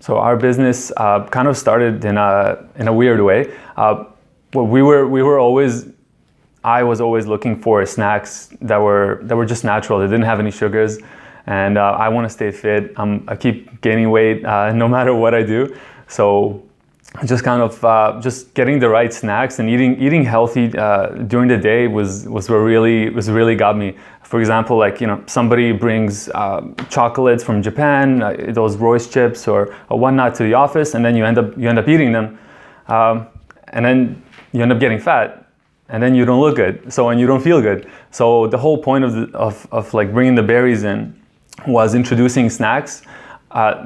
So our business kind of started in a weird way. I was always looking for snacks that were just natural. They didn't have any sugars, and I want to stay fit. I keep gaining weight no matter what I do. So just kind of just getting the right snacks and eating healthy during the day was what really got me. For example, like, you know, somebody brings chocolates from Japan, those Royce chips or whatnot to the office, and then you end up eating them, and then you end up getting fat. And then you don't look good, and you don't feel good. So the whole point of like bringing the berries in was introducing snacks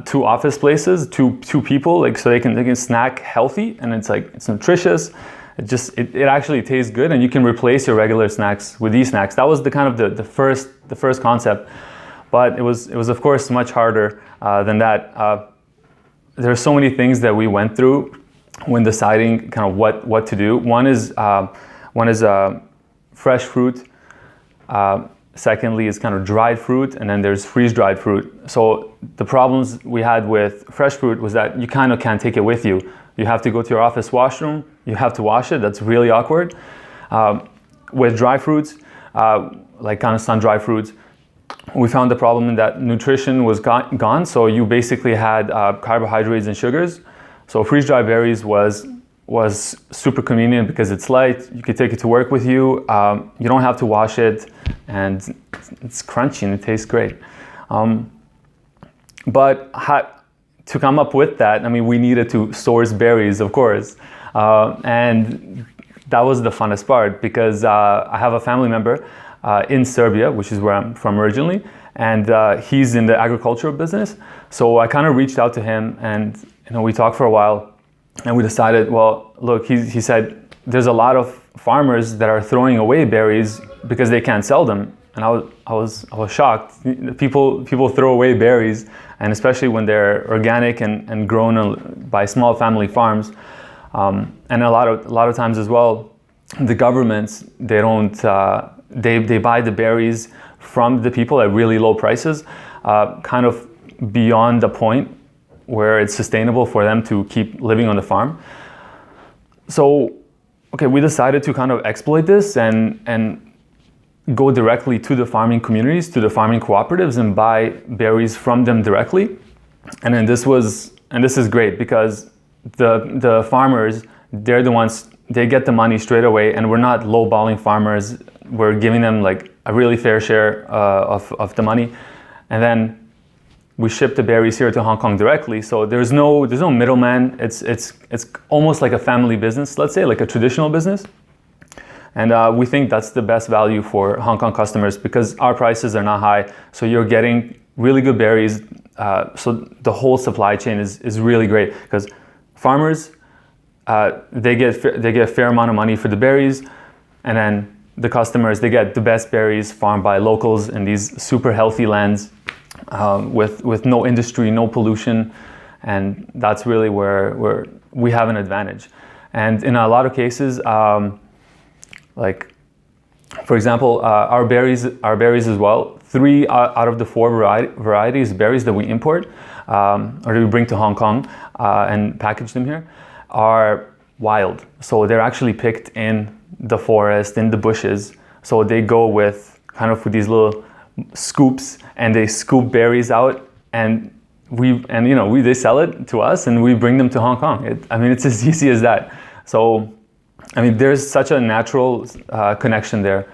to office places, to people, like, so they can snack healthy, and it's nutritious. It actually tastes good, and you can replace your regular snacks with these snacks. That was the kind of the first concept, but it was of course much harder than that. There are so many things that we went through when deciding kind of what to do. One is fresh fruit. Secondly is kind of dried fruit, and then there's freeze-dried fruit. So the problems we had with fresh fruit was that you kind of can't take it with you. You have to go to your office washroom, you have to wash it, that's really awkward. With dry fruits, like kind of sun-dried fruits, we found the problem in that nutrition was gone, so you basically had carbohydrates and sugars. So freeze-dried berries was super convenient because it's light, you could take it to work with you, you don't have to wash it, and it's crunchy and it tastes great. But to come up with that, I mean, we needed to source berries, of course, and that was the funnest part, because I have a family member in Serbia, which is where I'm from originally, and he's in the agricultural business. So I kind of reached out to him, and we talked for a while. And we decided, well, look, he said, there's a lot of farmers that are throwing away berries because they can't sell them. And I was shocked. People throw away berries, and especially when they're organic and grown by small family farms. And a lot of times as well, the governments, they don't, they buy the berries from the people at really low prices, kind of beyond the point where it's sustainable for them to keep living on the farm. So, okay, we decided to kind of exploit this and go directly to the farming communities, to the farming cooperatives, and buy berries from them directly. And then this is great, because the farmers, they're the ones, they get the money straight away, and we're not lowballing farmers. We're giving them like a really fair share of the money. And then we ship the berries here to Hong Kong directly, so there's no middleman. It's almost like a family business, let's say, like a traditional business. And we think that's the best value for Hong Kong customers, because our prices are not high, so you're getting really good berries. So the whole supply chain is really great, because farmers, they get a fair amount of money for the berries, and then the customers, they get the best berries farmed by locals in these super healthy lands. With no industry, no pollution, and that's really where we have an advantage. And in a lot of cases, like, for example, our berries as well, 3 out of the 4 varieties of berries that we import or that we bring to Hong Kong and package them here are wild. So they're actually picked in the forest, in the bushes. So they go with these little scoops, and they scoop berries out, and they sell it to us, and we bring them to Hong Kong. It's as easy as that. So, there's such a natural connection there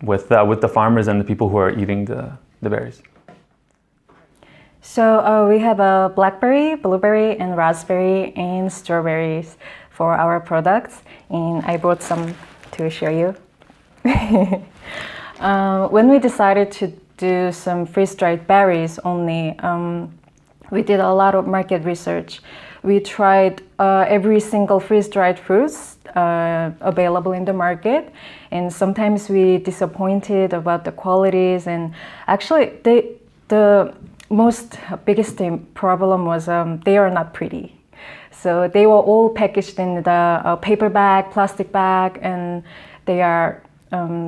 with the farmers and the people who are eating the berries. So we have a blackberry, blueberry, and raspberry, and strawberries for our products, and I brought some to show you. When we decided to do some freeze-dried berries only, we did a lot of market research. We tried every single freeze-dried fruits available in the market, and sometimes we disappointed about the qualities. And actually, the biggest problem was they are not pretty. So they were all packaged in the paper bag, plastic bag, and they are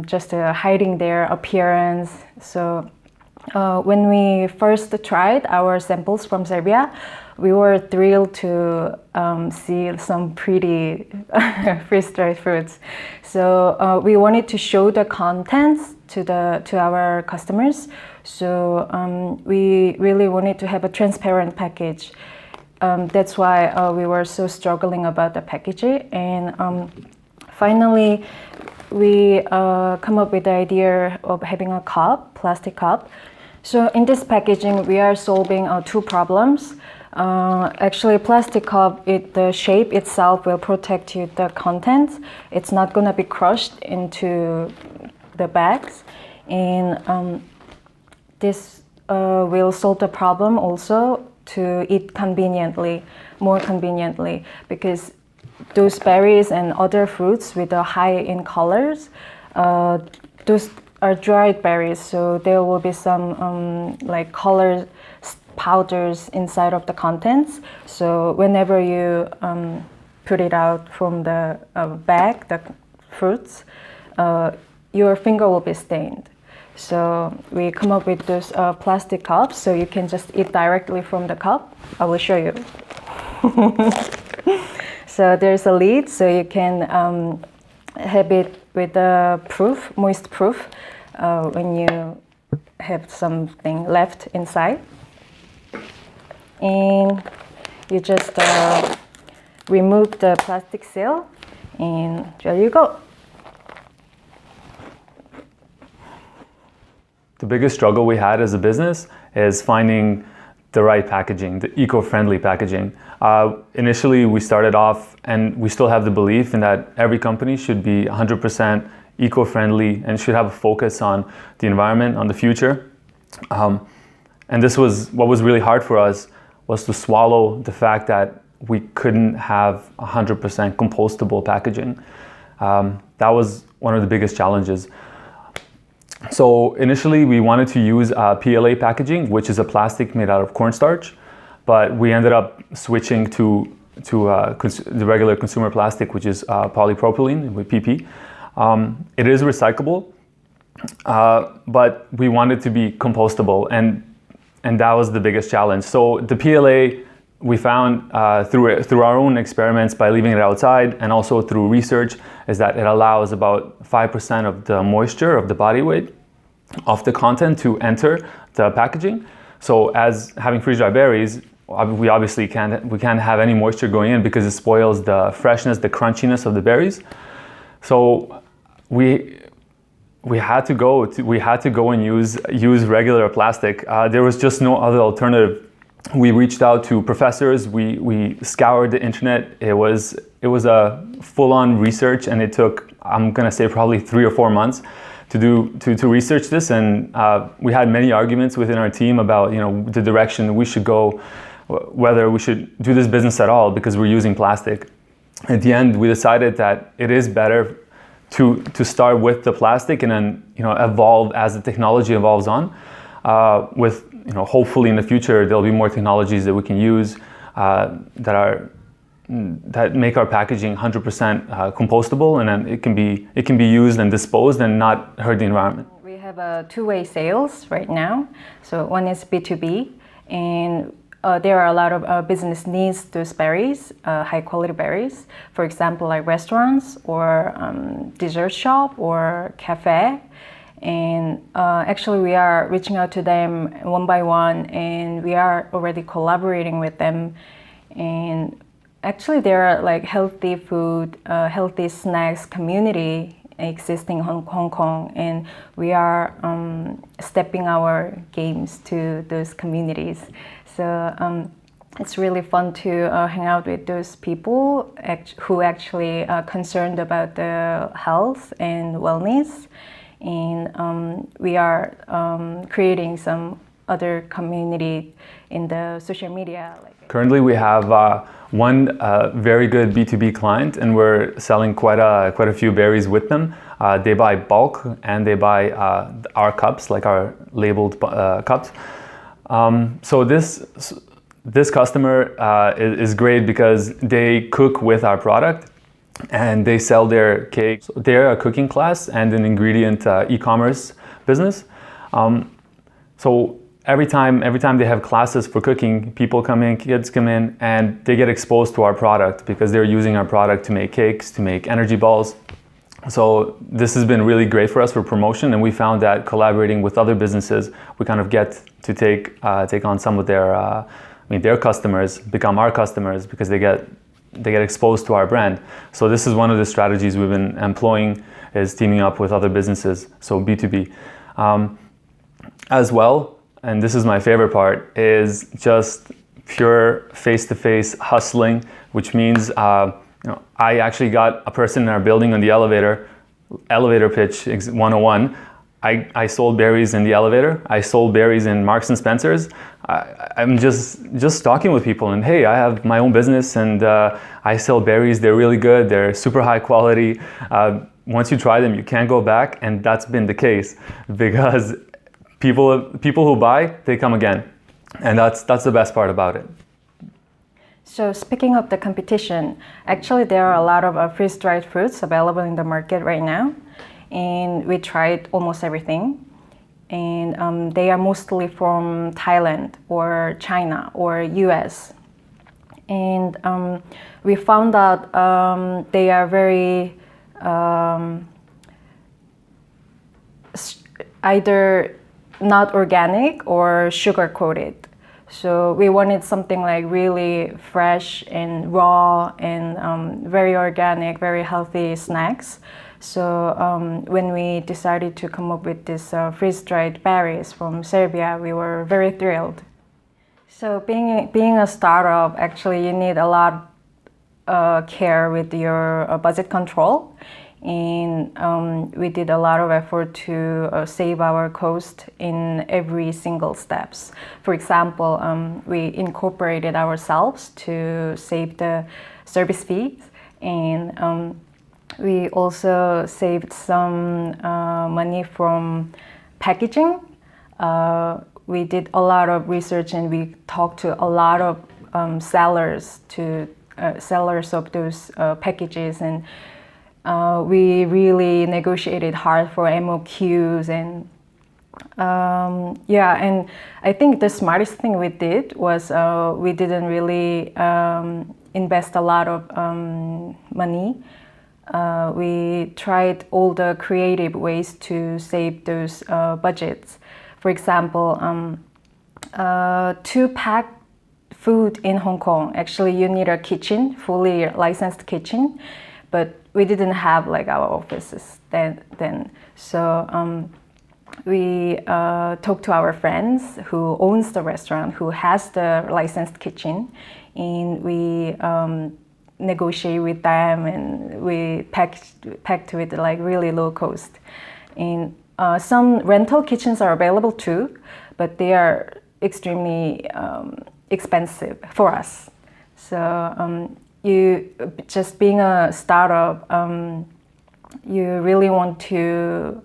just hiding their appearance. So when we first tried our samples from Serbia, we were thrilled to see some pretty freeze-dried fruits. So we wanted to show the contents to our customers. So we really wanted to have a transparent package. That's why we were so struggling about the packaging. And finally, we come up with the idea of having a cup, plastic cup. So in this packaging, we are solving two problems. Actually, plastic cup, the shape itself will protect you the contents. It's not going to be crushed into the bags. And this will solve the problem also to eat conveniently, more conveniently, because those berries and other fruits with a high in colors, those are dried berries, so there will be some like color powders inside of the contents. So whenever you put it out from the bag, the fruits, your finger will be stained. So we come up with those plastic cups, so you can just eat directly from the cup. I will show you. So there's a lid, so you can have it with a proof, moist proof, when you have something left inside. And you just remove the plastic seal, and there you go. The biggest struggle we had as a business is finding the right packaging, the eco-friendly packaging. Initially, we started off, and we still have the belief in that every company should be 100% eco-friendly and should have a focus on the environment, on the future. And this was what was really hard for us, was to swallow the fact that we couldn't have 100% compostable packaging. That was one of the biggest challenges. So initially we wanted to use PLA packaging, which is a plastic made out of cornstarch, but we ended up switching to the regular consumer plastic, which is polypropylene with PP. It is recyclable, but we wanted to be compostable, and that was the biggest challenge. So the PLA we found through our own experiments by leaving it outside, and also through research, is that it allows about 5% of the moisture of the body weight of the content to enter the packaging. So as having freeze-dried berries, we obviously can't have any moisture going in, because it spoils the freshness, the crunchiness of the berries. So we had to go and use regular plastic. There was just no other alternative. We reached out to professors. We scoured the internet. It was a full-on research, and it took, I'm gonna say, probably 3 or 4 months to research this. And we had many arguments within our team about the direction we should go, whether we should do this business at all, because we're using plastic. At the end, we decided that it is better to start with the plastic, and then evolve as the technology evolves on. With hopefully in the future there'll be more technologies that we can use that make our packaging 100% compostable, and then it can be used and disposed and not hurt the environment. We have a two-way sales right now. So one is B2B, and there are a lot of business needs those berries, high quality berries. For example, like restaurants or dessert shop or cafe. And actually we are reaching out to them one by one, and we are already collaborating with them. And actually there are like healthy food, healthy snacks community existing in Hong Kong, and we are stepping our games to those communities. So it's really fun to hang out with those people who actually are concerned about the health and wellness. And we are creating some other community in the social media. Currently we have one very good B2B client, and we're selling quite a few berries with them. They buy bulk, and they buy our cups, like our labeled cups. So this customer is great because they cook with our product, and they sell their cakes. They're a cooking class and an ingredient e-commerce business. So every time they have classes for cooking, people come in, kids come in, and they get exposed to our product because they're using our product to make cakes, to make energy balls. So this has been really great for us for promotion, and we found that collaborating with other businesses, we kind of get to take on some of their customers, become our customers because they get exposed to our brand. So this is one of the strategies we've been employing, is teaming up with other businesses, so B2B. As well, and this is my favorite part, is just pure face-to-face hustling, which means I actually got a person in our building on the elevator pitch 101. I sold berries in the elevator. I sold berries in Marks and Spencer's. I'm just talking with people, and hey, I have my own business, and I sell berries. They're really good. They're super high quality. Once you try them, you can't go back, and that's been the case because people who buy, they come again, and that's the best part about it. So speaking of the competition, actually there are a lot of freeze-dried fruits available in the market right now, and we tried almost everything, and they are mostly from Thailand or China or US, and we found out they are very either not organic or sugar coated. So we wanted something like really fresh and raw and very organic, very healthy snacks. So when we decided to come up with this freeze-dried berries from Serbia, we were very thrilled. So being a startup, actually you need a lot of care with your budget control. And we did a lot of effort to save our cost in every single steps. For example, we incorporated ourselves to save the service fees, and we also saved some money from packaging. We did a lot of research, and we talked to a lot of sellers of those packages, and we really negotiated hard for MOQs, and and I think the smartest thing we did was we didn't really invest a lot of money. We tried all the creative ways to save those budgets. For example, to pack food in Hong Kong, actually you need a kitchen, fully licensed kitchen, but we didn't have like our offices then. So we talked to our friends who owns the restaurant, who has the licensed kitchen, and we negotiate with them, and we packed with like really low cost. And some rental kitchens are available too, but they are extremely expensive for us. So you just being a startup, you really want to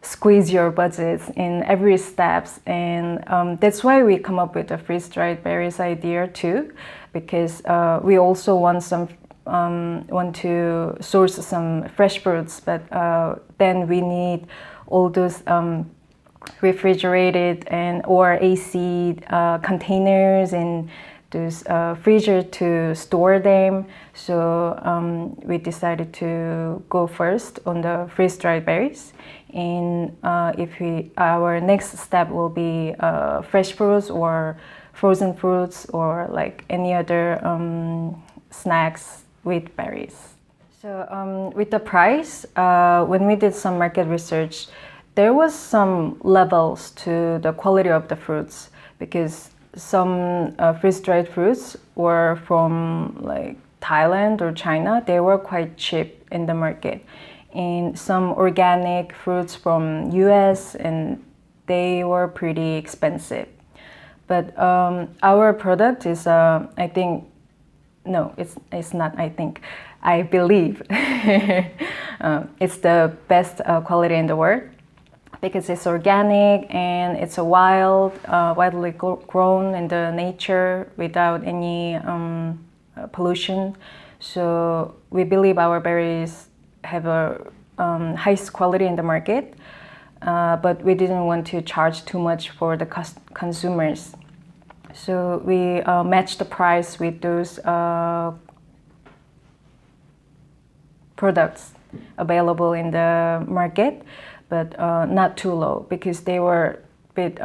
squeeze your budgets in every steps, and that's why we come up with the freeze-dried berries idea too, because we also want to source some fresh fruits, but then we need all those refrigerated and or AC containers and those freezer to store them. So we decided to go first on the freeze-dried berries, and our next step will be fresh fruits or frozen fruits or like any other snacks with berries. So with the price, when we did some market research, there was some levels to the quality of the fruits, because some freeze-dried fruits were from like Thailand or China. They were quite cheap in the market, and some organic fruits from US, and they were pretty expensive. But our product is, I think, no, it's not. I believe it's the best quality in the world, because it's organic and it's a widely grown in the nature without any pollution. So we believe our berries have a highest quality in the market. but we didn't want to charge too much for the consumers. So we matched the price with those products available in the market, but not too low because they were a bit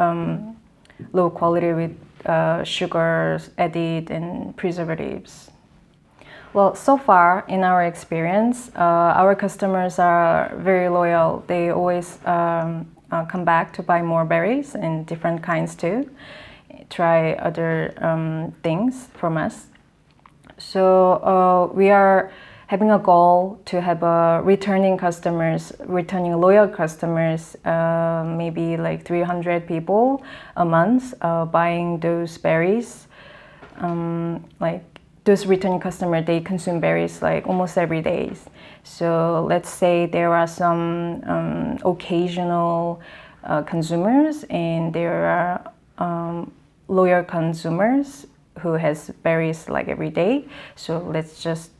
low quality with sugars added and preservatives. Well, so far in our experience, our customers are very loyal. They always come back to buy more berries and different kinds too, try other things from us. So we are having a goal to have returning loyal customers, maybe like 300 people a month buying those berries. Like those returning customers, they consume berries like almost every day. So let's say there are some occasional consumers and there are loyal consumers who has berries like every day. So let's just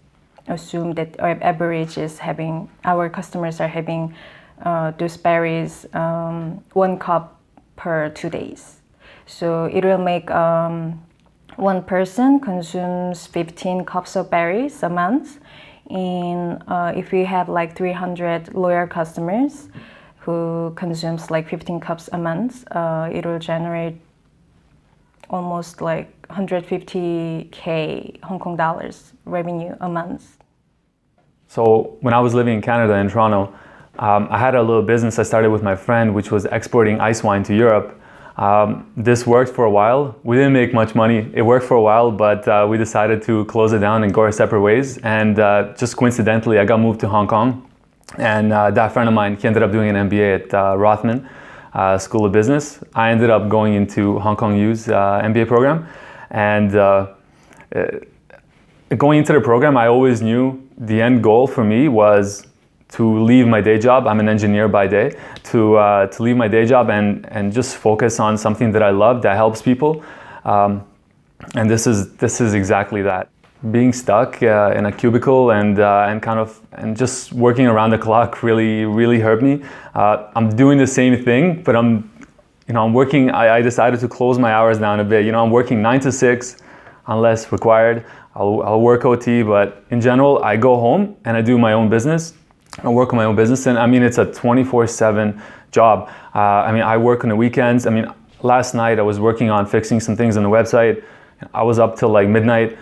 assume that our average is our customers are having those berries 1 cup per 2 days. So it will make one person consumes 15 cups of berries a month. And if we have like 300 loyal customers who consumes like 15 cups a month, it will generate almost like 150K Hong Kong dollars revenue a month. So when I was living in Canada, in Toronto, I had a little business I started with my friend, which was exporting ice wine to Europe. This worked for a while. We didn't make much money. It worked for a while, but we decided to close it down and go our separate ways. And just coincidentally, I got moved to Hong Kong. And that friend of mine, he ended up doing an MBA at Rothman School of Business. I ended up going into Hong Kong U's MBA program. And going into the program, I always knew the end goal for me was to leave my day job. I'm an engineer by day. To leave my day job and just focus on something that I love that helps people. And this is exactly that. Being stuck in a cubicle and just working around the clock really hurt me. I'm doing the same thing, but I'm working. I decided to close my hours down a bit. I'm working 9 to 6 unless required. I'll work OT, but in general, I go home and I do my own business. I work on my own business, and I mean, it's a 24/7 job. I work on the weekends. Last night I was working on fixing some things on the website. I was up till like midnight.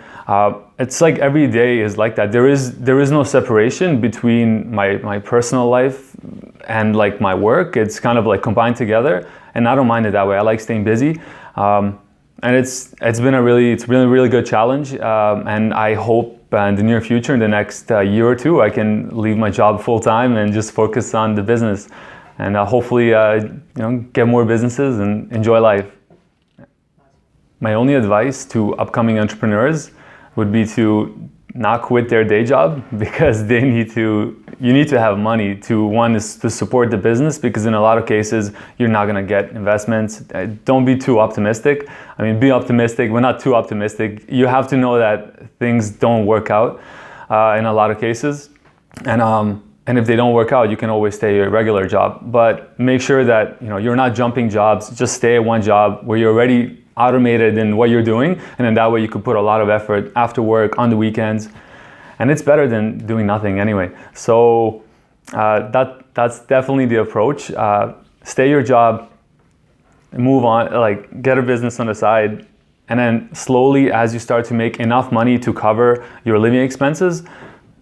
It's like every day is like that. There is no separation between my personal life and like my work. It's kind of like combined together, and I don't mind it that way. I like staying busy. And it's been a really good challenge, and I hope in the near future, in the next year or two, I can leave my job full time and just focus on the business, and hopefully, get more businesses and enjoy life. My only advice to upcoming entrepreneurs would be to not quit their day job, because you need to have money to support the business, because in a lot of cases you're not going to get investments. Don't be too optimistic. Be optimistic, but not too optimistic. You have to know that things don't work out in a lot of cases, and if they don't work out, you can always stay at your regular job. But make sure that you're not jumping jobs. Just stay at one job where you're already automated in what you're doing, and then that way you could put a lot of effort after work, on the weekends, and it's better than doing nothing anyway. So that's definitely the approach. Stay your job, move on, like get a business on the side, and then slowly, as you start to make enough money to cover your living expenses,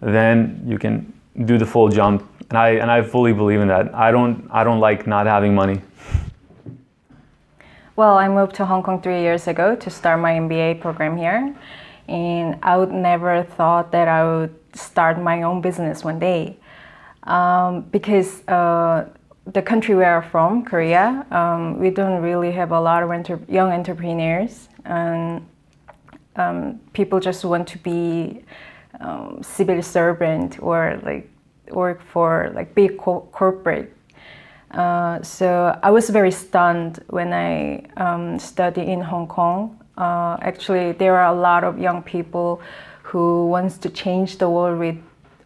then you can do the full jump. And I fully believe in that. I don't like not having money. Well, I moved to Hong Kong 3 years ago to start my MBA program here, and I would never thought that I would start my own business one day, because the country where I'm from, Korea, we don't really have a lot of young entrepreneurs, and people just want to be civil servant or like work for like big corporate. So I was very stunned when I studied in Hong Kong. Actually, there are a lot of young people who wants to change the world with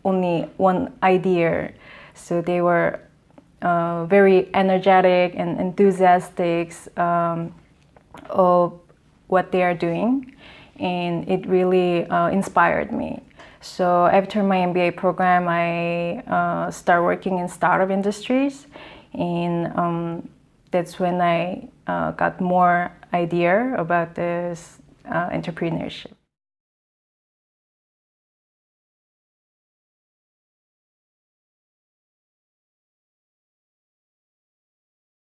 only one idea. So they were very energetic and enthusiastic of what they are doing, and it really inspired me. So after my MBA program, I started working in startup industries, and that's when I got more idea about this entrepreneurship.